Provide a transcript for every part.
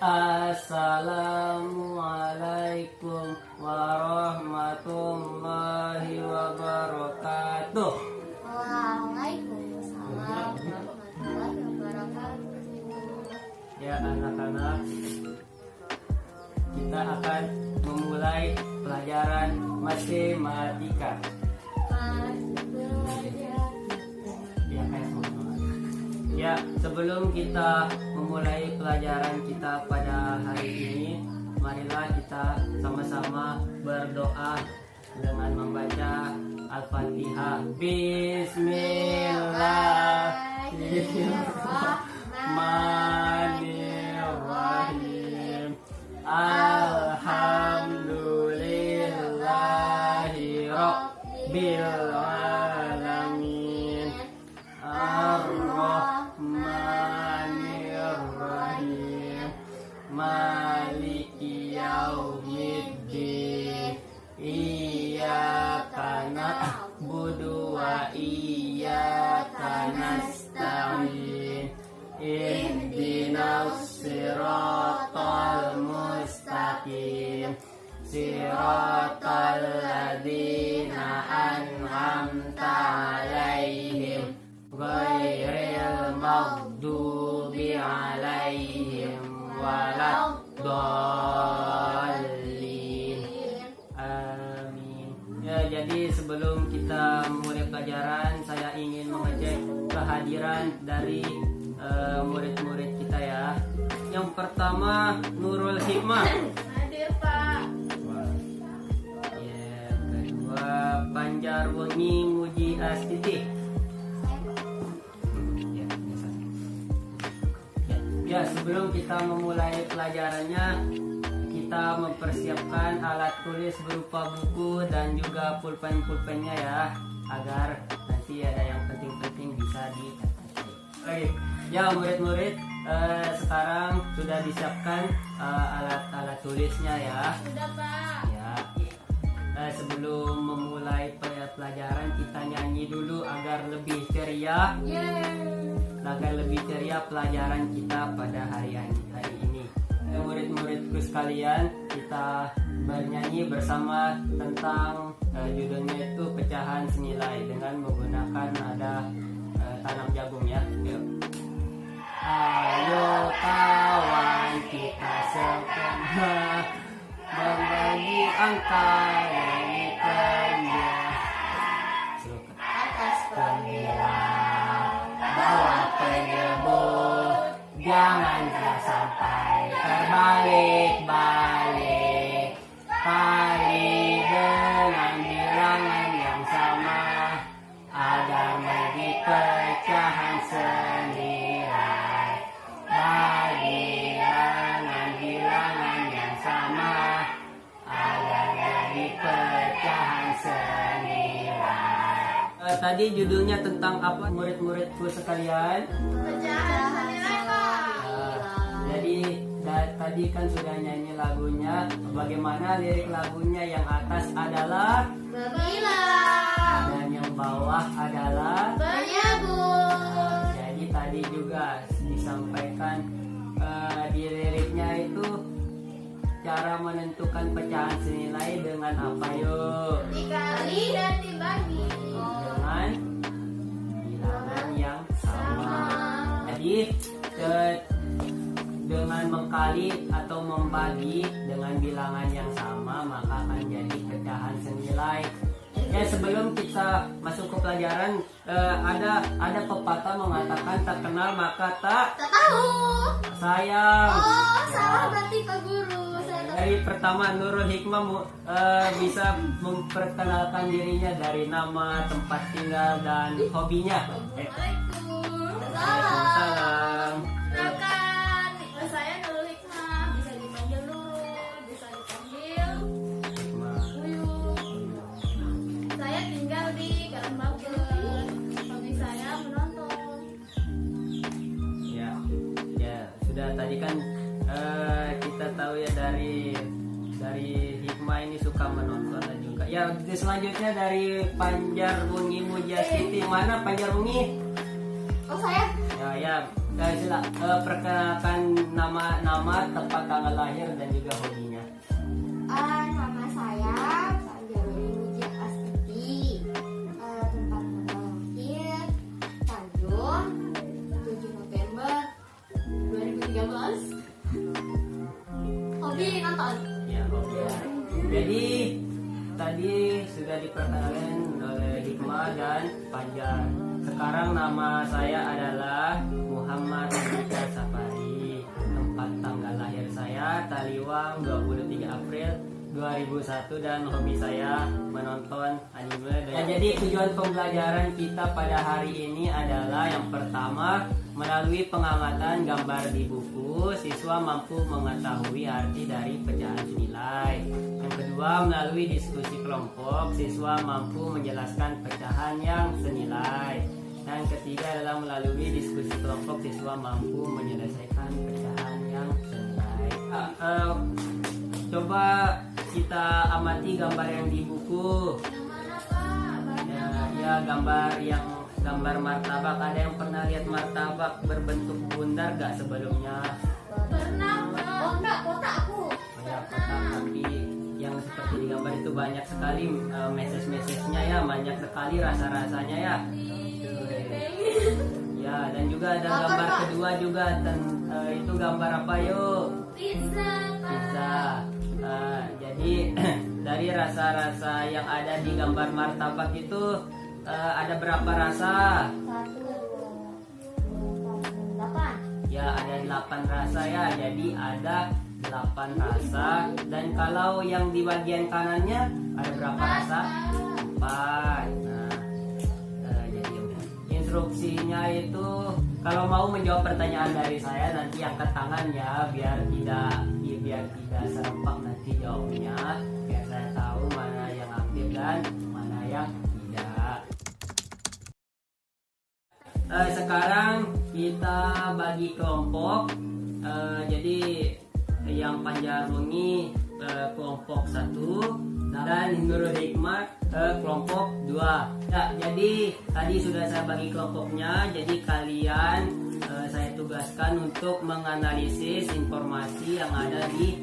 Assalamualaikum warahmatullahi wabarakatuh. Waalaikumsalam warahmatullahi wabarakatuh. Ya anak-anak, kita akan memulai pelajaran matematika. Ya, sebelum kita memulai pelajaran kita pada hari ini, marilah kita sama-sama berdoa dengan membaca Al-Fatihah. Bismillahirrahmanirrahim. Alhamdulillahi Rabbil alamin. Ar-Rahmanir-Rahim. Maliki yaumiddin. Iyyaka na'budu wa iyyaka nasta'in. Ihdinas siratal mustaqim. Siratal ladzina an'amta 'alaihim ghairil maghdubi 'alaihim waladdallin. Amin. Ya, jadi sebelum kita mulai pelajaran, saya ingin mengecek kehadiran dari murid-murid kita ya. Yang pertama Nurul Hikmah. Hadir, Pak. Ya, kedua Panjarwengi Muji Astiti. Ya, sebelum kita memulai pelajarannya, kita mempersiapkan alat tulis berupa buku dan juga pulpen-pulpennya ya, agar nanti ada yang penting-penting bisa dicatat. Oke, ya murid-murid, sekarang sudah disiapkan alat-alat tulisnya ya. Sudah, Pak. Ya, sebelum memulai pelajaran kita nyanyi dulu agar lebih ceria. Agar lebih ceria pelajaran kita pada hari ini. Murid-muridku sekalian, kita bernyanyi bersama tentang judulnya itu pecahan senilai dengan menggunakan nada tanam jagung ya. Yuk. Ayo kawan, kita sama berbagi angka dari kerja. Atas Pemilang bawa penyebut, janganlah sampai terbalik-balik. Kali dengan bilangan yang sama agar menjadi pecahan senilai. Bagi dengan bilangan yang sama agar menjadi pecahan senilai. Tadi judulnya tentang apa murid-muridku sekalian? pecahan senilai, Pak. Jadi tadi kan sudah nyanyi lagunya. Bagaimana lirik lagunya? Yang atas adalah Berbilang. dan yang bawah adalah. Menyebut. Jadi tadi juga disampaikan di liriknya itu cara menentukan pecahan senilai dengan apa yuk? Dikali dan dibagi. Dengan bilangan yang sama. Jadi dengan mengkali atau membagi dengan bilangan yang sama maka akan jadi pecahan senilai. Ya, sebelum kita masuk ke pelajaran, ada pepatah mengatakan tak kenal maka tak tahu. sayang. Oh, Ya. salah berarti Pak Guru. Dari pertama Nurul Hikmah bisa memperkenalkan dirinya dari nama, tempat tinggal dan hobinya. Waalaikumsalam. Kenalkan, saya Nurul Hikmah. Bisa dipanggil Nurul, bisa dipanggil Uyuh. Saya tinggal di Galembager. Hobi saya menonton. Ya, sudah tadi kan kita tahu ya dari Hikmah ini suka menonton dan juga. Ya, selanjutnya dari Panjarwengi Muji Astiti. Mana Panjarwengi? Oh, saya? Ya, Perkenalkan nama, tempat tanggal lahir dan juga hobinya. Nama saya Panjaluwi Muji Astuti. Tempat tanggal lahir Tanjung 7 November 2013. Hobi nonton. Ya, hobi. Jadi tadi sudah diperkenalkan oleh Hikmah dan Panjar. Sekarang nama saya adalah Muhammad Andika Safari. Tempat tanggal lahir saya Taliwang 23 April 2001 dan hobi saya menonton anime. Jadi tujuan pembelajaran kita pada hari ini adalah yang pertama, melalui pengamatan gambar di buku, siswa mampu mengetahui arti dari pecahan senilai. Yang kedua, melalui diskusi kelompok, siswa mampu menjelaskan pecahan yang senilai. Dan ketiga adalah melalui diskusi kelompok, siswa mampu menyelesaikan pecahan yang senilai. Coba kita amati gambar yang di buku. Yang mana Pak? Ya, gambar martabak. Ada yang pernah lihat martabak berbentuk bundar gak sebelumnya? Pernah Pak. Oh enggak, kotak aku. Banyak kotak, tapi yang seperti di gambar itu banyak sekali message-nya ya, banyak sekali rasa-rasanya ya. Ya, dan juga ada gambar kedua juga, itu gambar apa yuk? Pizza Pak. Pizza. Jadi dari rasa-rasa yang ada di gambar martabak itu ada berapa rasa? 8. Ya, ada 8 rasa ya. Jadi ada 8 rasa. Dan kalau yang di bagian kanannya ada berapa rasa? 4. Nah, jadi udah. Instruksinya itu kalau mau menjawab pertanyaan dari saya nanti angkat tangan ya, biar tidak serempak nanti jawabnya, biar saya tahu mana yang aktif dan mana yang tidak. Sekarang kita bagi kelompok. Jadi yang Panjaluwi kelompok 1 dan Nurul Hikmah kelompok 2. Ya, jadi tadi sudah saya bagi kelompoknya. Jadi kalian saya tugaskan untuk menganalisis informasi yang ada di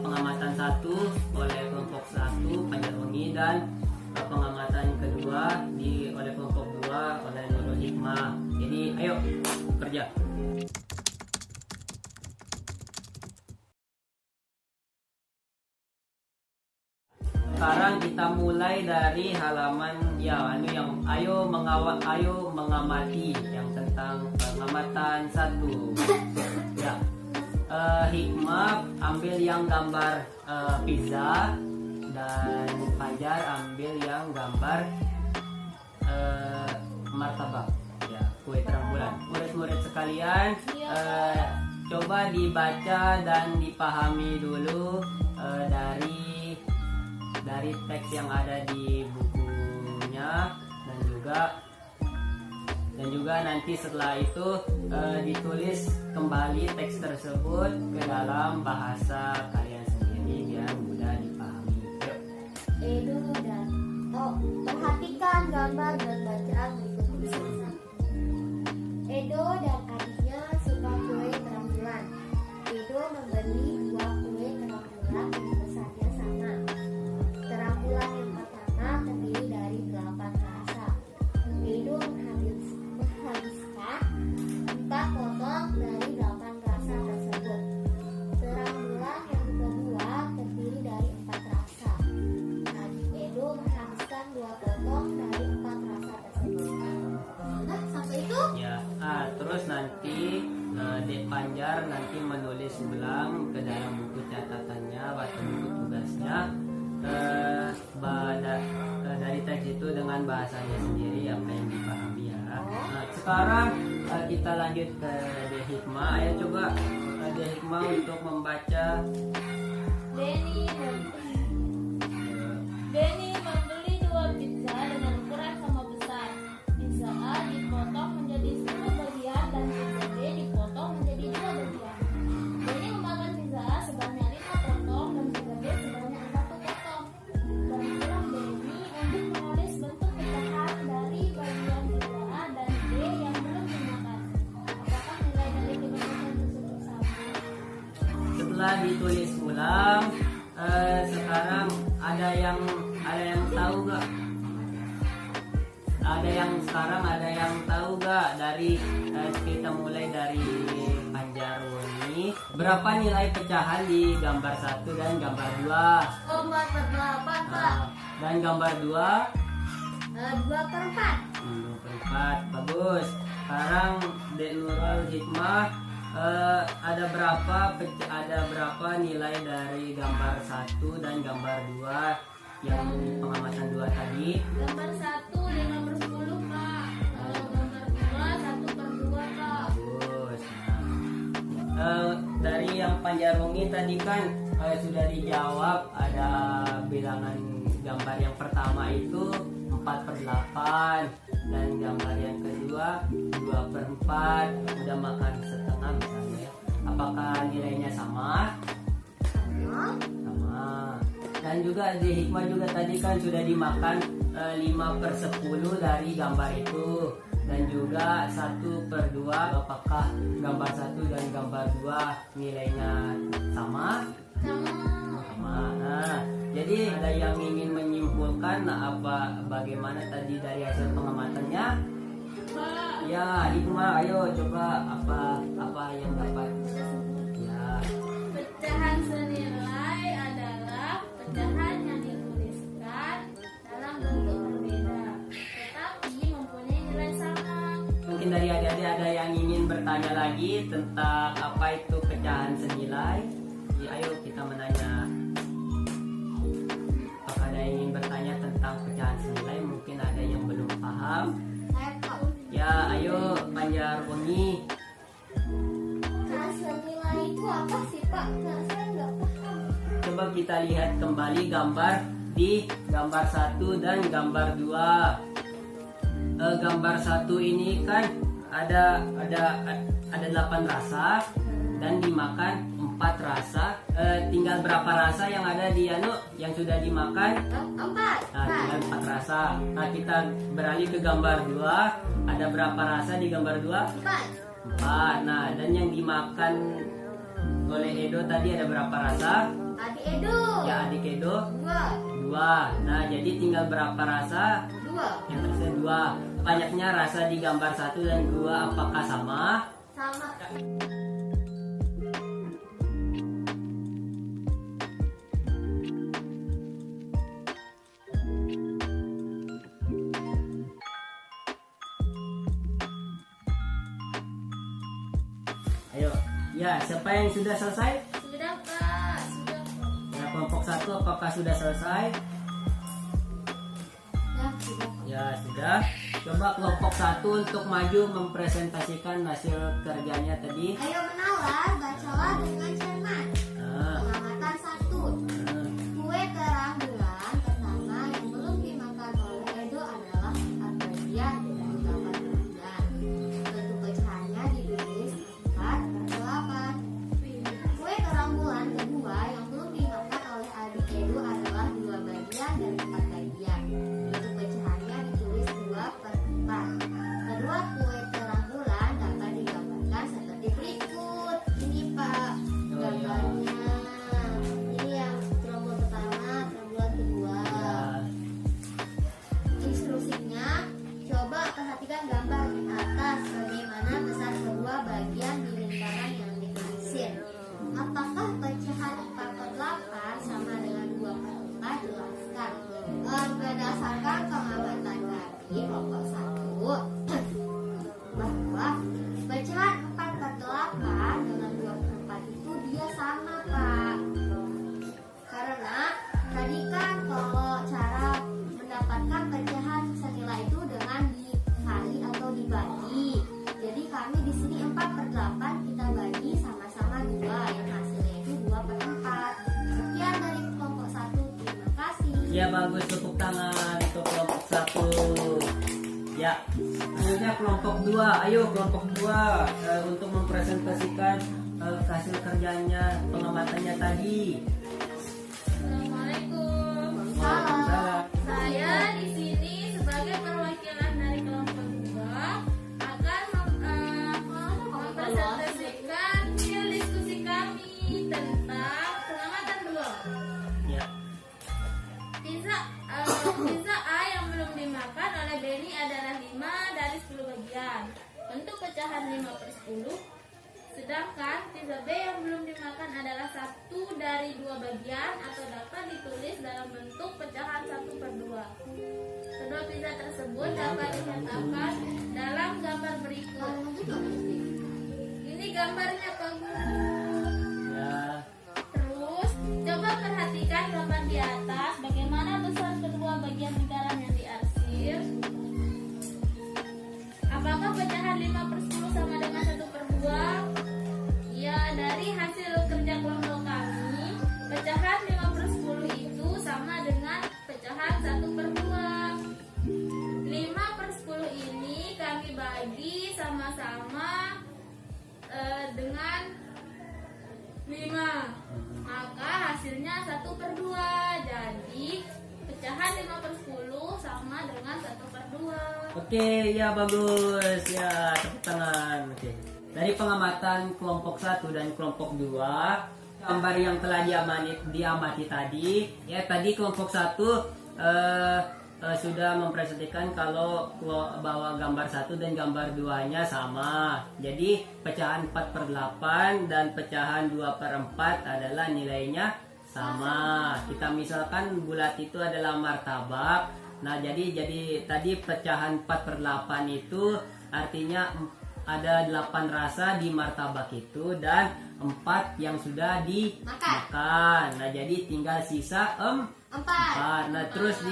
pengamatan 1 oleh kelompok 1 Panjaluwi dan pengamatan kedua oleh kelompok 2 oleh Nurul Hikmah. Jadi ayo kerja. Sekarang kita mulai dari halaman ayo mengamati yang tentang pengamatan 1. Ya. Hikmah ambil yang gambar pizza dan Panjar ambil yang gambar martabak. Ya, kue terang bulan. Murid-murid sekalian, coba dibaca dan dipahami dulu dari teks yang ada di bukunya, dan juga nanti setelah itu ditulis kembali teks tersebut ke dalam bahasa kalian sendiri biar mudah dipahami. Yuk. Edo dan perhatikan gambar dan bacaan berikut ini. Edo dan adiknya suka kue terang bulan. Edo membeli 2 kue terang bulan yang besarnya sama. Terang bulan yang pertama terdiri dari 8 rasa. Edo menghabiskan 4 potong dari 8 rasa tersebut. Terang bulan yang kedua terdiri dari 4 rasa. Adik Edo menghabiskan 2 potong dari 4 rasa tersebut. Nah, sampai itu? Ya, terus nanti Dek Panjar nanti menulis ulang ke dalam buku catatannya atau buku tugasnya dari teks itu dengan bahasanya sendiri apa yang dipahami ya. Nah, sekarang kita lanjut ke Dek Hikmah. Ayo coba Dek Hikmah untuk membaca. Denny membeli 2 pizza dengan ukuran sama besar. Pizza A dipotong menjadi 10 bagian dan pizza B dipotong menjadi 2 bagian. Denny memakan pizza A sebanyak 5 potong dan pizza B sebanyak 1 potong. Berpulang Denny untuk menulis bentuk pecahan dari bagian pizza A dan B yang belum dimakan. ditulis ulang. Sekarang ada yang tahu gak? Ada yang tahu gak dari kita mulai dari Panjarwoni, berapa nilai pecahan di gambar 1 dan gambar 2? 4/8 Pak. Dan gambar 2? 2/4. 2/4. Bagus. Sekarang Dek Nurul Hikmah, ada berapa nilai dari gambar 1 dan gambar 2 yang pengamatan 2 tadi? Gambar 1 5/10 Pak. Gambar 2 1/2 Pak. Bagus. Dari yang Panjarwoni tadi kan sudah dijawab, ada bilangan gambar yang pertama itu 4/8 dan gambar yang kedua 2/4. Udah makan setengah misalnya ya. Apakah nilainya sama? Sama. Dan juga di Hikmah juga tadi kan sudah dimakan 5/10 dari gambar itu, dan juga 1/2. Apakah gambar 1 dan gambar 2 nilainya sama? Sama. Nah, jadi ada yang ingin menyimpulkan bagaimana tadi dari hasil pengamatannya? Ya, Hikmah, ayo coba apa yang dapat? Ya. Pecahan senilai adalah pecahan yang dituliskan dalam bentuk berbeda, tetapi mempunyai nilai sama. Mungkin dari adik-adik ada yang ingin bertanya lagi tentang apa itu pecahan senilai? Ya, ayo kita menanya. Apakah ada yang ingin bertanya tentang pecahan senilai? Mungkin ada yang belum paham. Ya, ayo Panjarwoni. Pecahan senilai itu apa sih Pak? Saya nggak paham. Coba kita lihat kembali gambar di gambar 1 dan gambar 2. Gambar 1 ini kan ada 8 rasa dan dimakan 4 rasa. Tinggal berapa rasa yang ada di yang sudah dimakan? 4. Nah, tinggal 4 rasa. Nah, kita beralih ke gambar 2. Ada berapa rasa di gambar 2? 4. Nah, dan yang dimakan oleh Edo tadi ada berapa rasa? Adik Edo. Ya, adik Edo 2. 2. Nah, jadi tinggal berapa rasa? 2. Yang tersisa 2. Banyaknya rasa di gambar 1 dan 2 apakah sama? Sama. Ayo. Ya, siapa yang sudah selesai? Sudah Pak. Sudah Pak. Ya, kelompok 1 apakah sudah selesai? Ya, sudah. Ya, sudah. Coba kelompok 1 untuk maju mempresentasikan hasil kerjanya tadi. Ayo menalar, bacalah dengan cermat. Nah, Pengamatan 1. nah. Kue terang bulan pertama yang belum dimakan oleh Edo adalah 4 bagian dari 8 bagian. Bentuk pecahannya ditulis 4/8. Kue terang bulan kedua yang belum dimakan oleh adik Edo adalah 2 bagian dari 4 bagian. Bentuk pecahannya ditulis 2/4. Kedua kue terang bulan dapat digambarkan seperti berikut. Ini Pak gambarnya. Ini yang gerombol pertama, gerombol kedua. Instruksinya, coba perhatikan gambar di atas. Bagaimana besar kedua bagian di lingkaran yang ditulisin. Apakah pecahan 4/8 sama dengan 2/4? Jelaskan. Berdasarkan pengamatan dari kelompok 1, bahwa pecahan 4/8 dengan 2/4 itu dia sama Pak. Karena tadi kan kalau cara mendapatkan pecahan senilai itu dengan dikali atau dibagi. Jadi kami di sini 4/8 kita bagi sama-sama 2 yang hasilnya itu 2/4. Sekian dari kelompok 1. Terima kasih. Ya, bagus, tepuk tangan untuk kelompok 1. Ya, selanjutnya kelompok 2. Ayo kelompok 2 untuk mempresentasikan hasil kerjanya, pengamatannya tadi. Assalamualaikum. Waalaikumsalam. Saya di sini sebagai perwakilan dari kelompok 2 akan mempresentasikan hasil diskusi kami tentang ini adalah 5 dari 10 bagian. Bentuk pecahan 5/10. Sedangkan pizza B yang belum dimakan adalah 1 dari 2 bagian atau dapat ditulis dalam bentuk pecahan 1/2. Kedua pizza tersebut dapat dinyatakan dalam gambar berikut. Ini gambarnya Pak Guru. Ya. Terus coba perhatikan gambar di atas bagaimana besar kedua bagian lingkaran yang diarsir. Apakah pecahan 5/10 sama dengan 1/2? Ya, dari hasil kerja kelompok kami, pecahan 5/10 itu sama dengan pecahan 1/2. 5/10 ini kami bagi sama-sama dengan 5. Maka hasilnya 1/2. Jadi pecahan 5/10 sama dengan 1/2. Oke, ya bagus. Ya, tepuk tangan. Oke. Dari pengamatan kelompok 1 dan kelompok 2, gambar yang telah diamati tadi, ya tadi kelompok 1 sudah mempresentasikan kalau bahwa gambar 1 dan gambar 2-nya sama. Jadi pecahan 4/8 dan pecahan 2/4 adalah nilainya sama. Kita misalkan bulat itu adalah martabak. Nah, jadi tadi pecahan 4/8 itu artinya ada 8 rasa di martabak itu dan 4 yang sudah dimakan. Nah, jadi tinggal sisa 4. Nah, terus di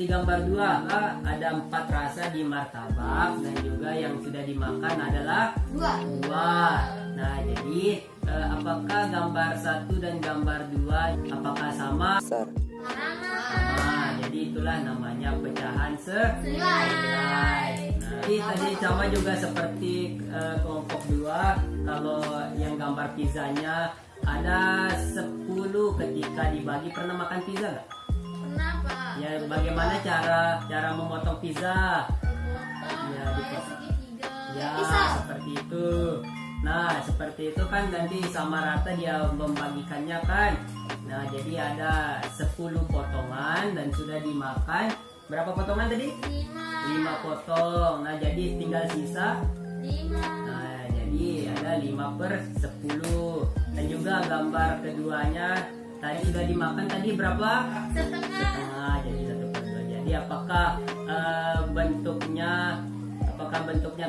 gambar 2 ada 4 rasa di martabak dan juga yang sudah dimakan adalah 2. Nah, jadi apakah gambar 1 dan gambar 2 apakah sama? Nah, jadi itulah namanya pecahan senilai. Jadi tadi sama juga seperti kelompok 2, kalau yang gambar pizzanya ada 10 ketika dibagi. Pernah makan pizza nggak? Pernah, Pak. Ya, bagaimana cara memotong pizza? Ya, segitiga. Ya, seperti itu. Nah, seperti itu kan nanti sama rata dia membagikannya kan. Nah, jadi ada 10 potongan dan sudah dimakan. Berapa potongan tadi? 5 potong. Nah, jadi tinggal sisa 5. Nah, jadi ada 5/10. Dan juga gambar keduanya tadi sudah dimakan tadi berapa? Setengah. Jadi 1/2. Jadi apakah bentuknya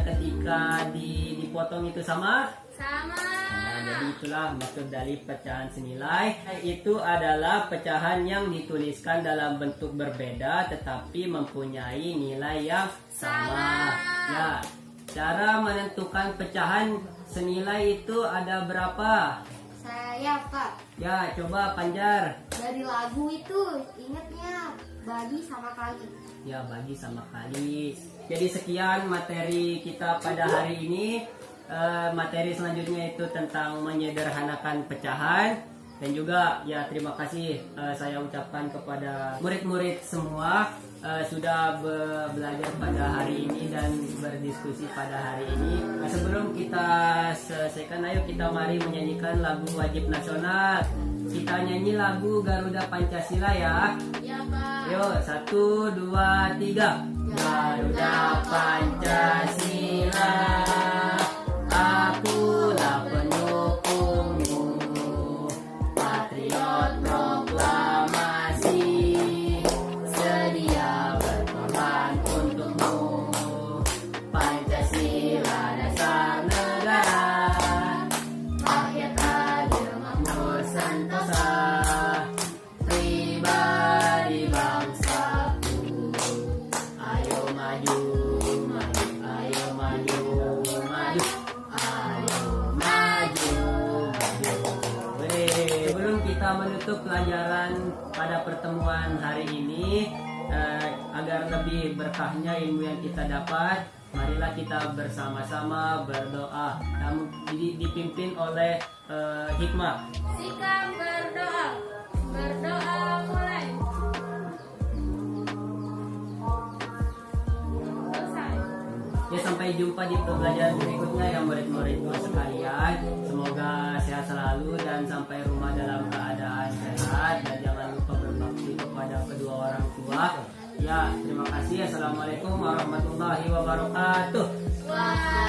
ketika dipotong itu sama? Sama. Nah, jadi itulah maksud dari pecahan senilai. Itu adalah pecahan yang dituliskan dalam bentuk berbeda tetapi mempunyai nilai yang sama. Ya, cara menentukan pecahan senilai itu ada berapa? Saya, Pak. Ya, coba Panjar. Dari lagu itu ingatnya bagi sama kali. Ya, bagi sama kali. Jadi sekian materi kita pada hari ini. Materi selanjutnya itu tentang menyederhanakan pecahan. Dan juga ya terima kasih saya ucapkan kepada murid-murid semua sudah belajar pada hari ini dan berdiskusi pada hari ini. Sebelum kita selesaikan, ayo kita mari menyanyikan lagu wajib nasional. Kita nyanyi lagu Garuda Pancasila ya. Ya, Pak. Yuk, 1, 2, 3. Garuda Pancasila, akulah pendukungmu, patriot proklamasi, sedia berkorban untukmu. Pancasila dasar negara, rakyat adil makmur sentosa, pribadi bangsaku. Ayo maju, maju, ayo maju, maju, ayo maju, maju. Sebelum kita menutup pelajaran pada pertemuan hari ini, agar lebih berkahnya ilmu yang kita dapat, marilah kita bersama-sama berdoa yang dipimpin oleh hikmah. Sikap berdoa. Berdoa mulai. Selesai. Ya, sampai jumpa di pembelajaran berikutnya ya murid-muridku sekalian. Semoga sehat selalu dan sampai rumah dalam keadaan sehat, dan jangan lupa berbakti kepada kedua orang tua. Ya, terima kasih. Assalamualaikum warahmatullahi wabarakatuh. Wah.